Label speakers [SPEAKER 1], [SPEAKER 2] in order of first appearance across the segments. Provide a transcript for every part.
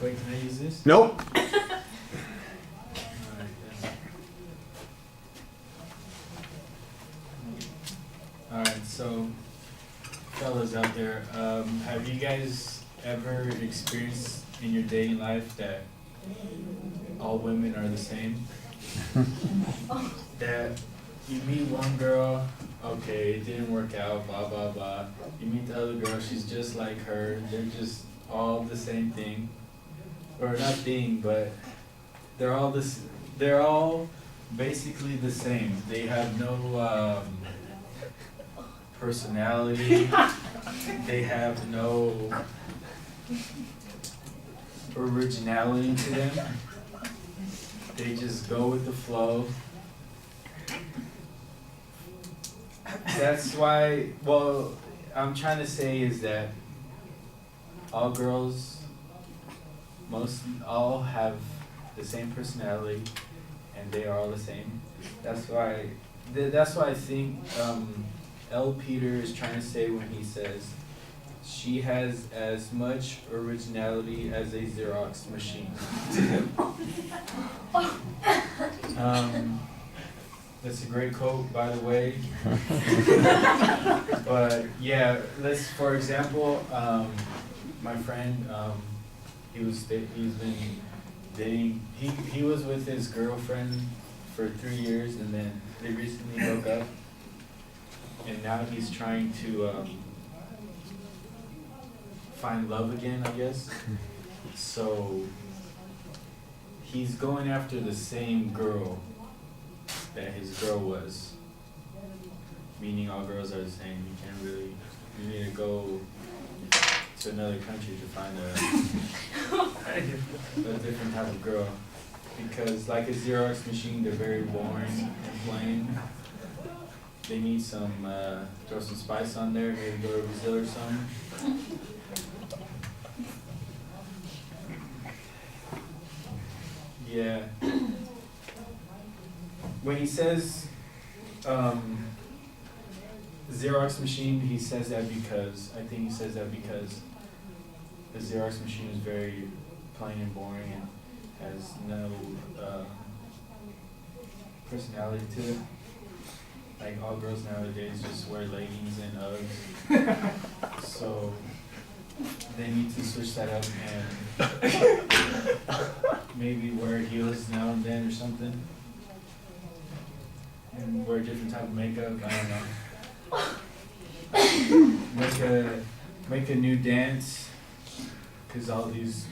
[SPEAKER 1] Wait, can I use this?
[SPEAKER 2] Nope.
[SPEAKER 1] Alright, so fellas out there, have you guys ever experienced in your dating life that all women are the same? That you meet one girl, okay, it didn't work out, blah blah blah. You meet the other girl, she's just like her, they're just all the same thing. Or not thing, but they're all basically the same. They have no personality. They have no originality to them. They just go with the flow. That's why, well, I'm trying to say is that all girls, all have the same personality, and they are all the same. That's why I think L. Peter is trying to say when he says she has as much originality as a Xerox machine. That's a great quote, by the way. But yeah, for example, my friend, he's been dating. He was with his girlfriend for 3 years, and then they recently broke up. And now he's trying to find love again, I guess. So he's going after the same girl that his girl was. Meaning all girls are the same. You can't really. You need to go to another country to find a different type of girl. Because like a Xerox machine, they're very boring and plain. They need some, throw some spice on there, maybe go to Brazil or something. Yeah. When he says Xerox machine, he says that because, I think he says that because the Xerox machine is very plain and boring and has no personality to it. Like all girls nowadays just wear leggings and Uggs. So they need to switch that up and maybe wear heels now and then or something. And wear a different type of makeup, I don't know. Make a new dance, cause all these,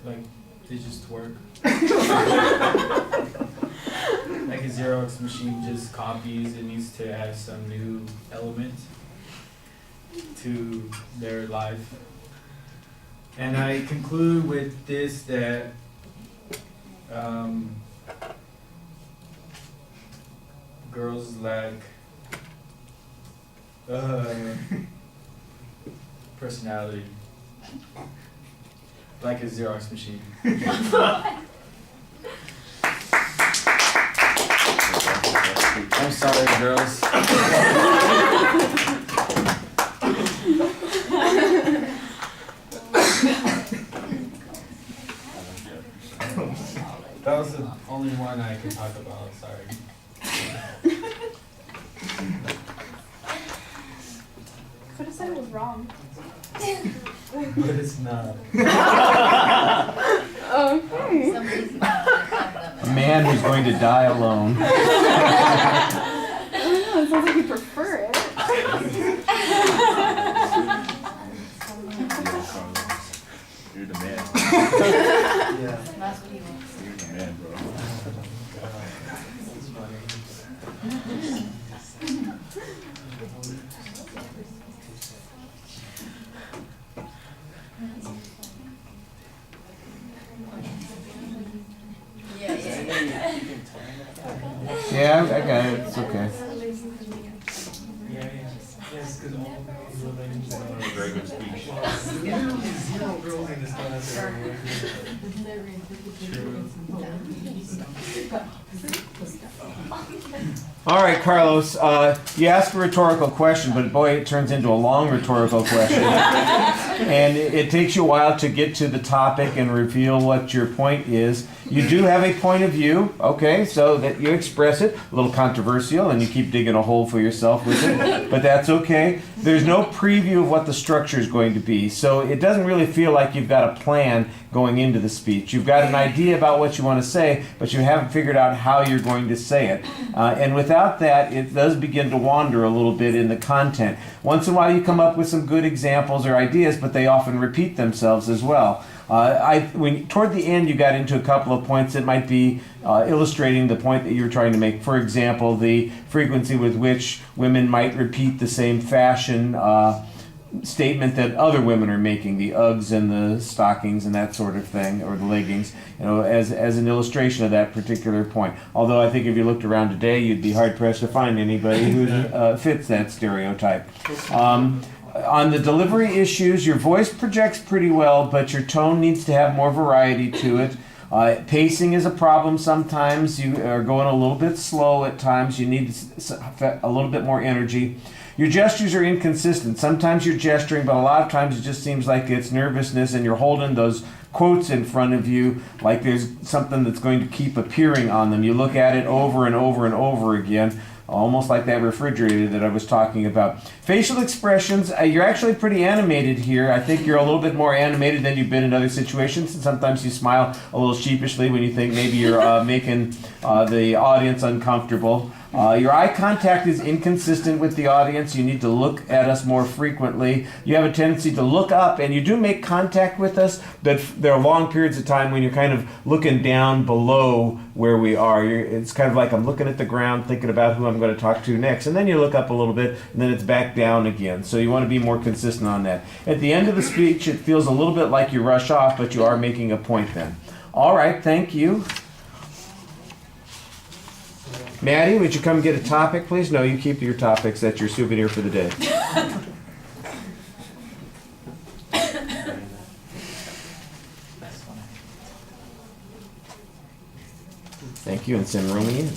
[SPEAKER 1] like, they just twerk. Like a Xerox machine just copies, it needs to add some new element to their life. And I conclude with this, that girls lack personality, like a Xerox machine. I'm sorry, girls. That was the only one I could talk about, sorry.
[SPEAKER 3] Could have said it was wrong.
[SPEAKER 1] But it's not.
[SPEAKER 3] Okay.
[SPEAKER 2] A man who's going to die alone.
[SPEAKER 3] I don't know, it sounds like you prefer it.
[SPEAKER 4] You're the man.
[SPEAKER 1] Yeah.
[SPEAKER 5] That's what he wants.
[SPEAKER 4] You're the man, bro.
[SPEAKER 1] It's funny.
[SPEAKER 2] Yeah, I got it. It's okay.
[SPEAKER 1] Yeah. Yes, because all the ladies are
[SPEAKER 4] Very good speech.
[SPEAKER 1] zero girls in this class.
[SPEAKER 2] All right, Carlos, you asked a rhetorical question, but boy, it turns into a long rhetorical question. And it takes you a while to get to the topic and reveal what your point is. You do have a point of view, okay, so that you express it, a little controversial, and you keep digging a hole for yourself with it, but that's okay. There's no preview of what the structure is going to be, so it doesn't really feel like you've got a plan going into the speech. You've got an idea about what you want to say, but you haven't figured out how you're going to say it. And without that, it does begin to wander a little bit in the content. Once in a while you come up with some good examples or ideas, but they often repeat themselves as well. Toward the end, you got into a couple of points that might be illustrating the point that you're trying to make. For example, the frequency with which women might repeat the same fashion statement that other women are making, the Uggs and the stockings and that sort of thing, or the leggings, as an illustration of that particular point. Although I think if you looked around today, you'd be hard-pressed to find anybody who fits that stereotype. On the delivery issues, your voice projects pretty well, but your tone needs to have more variety to it. Pacing is a problem sometimes. You are going a little bit slow at times. You need a little bit more energy. Your gestures are inconsistent. Sometimes you're gesturing, but a lot of times it just seems like it's nervousness and you're holding those quotes in front of you like there's something that's going to keep appearing on them. You look at it over and over and over again, almost like that refrigerator that I was talking about. Facial expressions, you're actually pretty animated here. I think you're a little bit more animated than you've been in other situations. And sometimes you smile a little sheepishly when you think maybe you're making the audience uncomfortable. Your eye contact is inconsistent with the audience. You need to look at us more frequently. You have a tendency to look up, and you do make contact with us, but there are long periods of time when you're kind of looking down below where we are. It's kind of like I'm looking at the ground, thinking about who I'm going to talk to next. And then you look up a little bit, and then it's back down again. So you want to be more consistent on that. At the end of the speech, it feels a little bit like you rush off, but you are making a point then. All right, thank you. Maddie, would you come get a topic, please? No, you keep your topics. That's your souvenir for the day. Thank you, and send Romy in.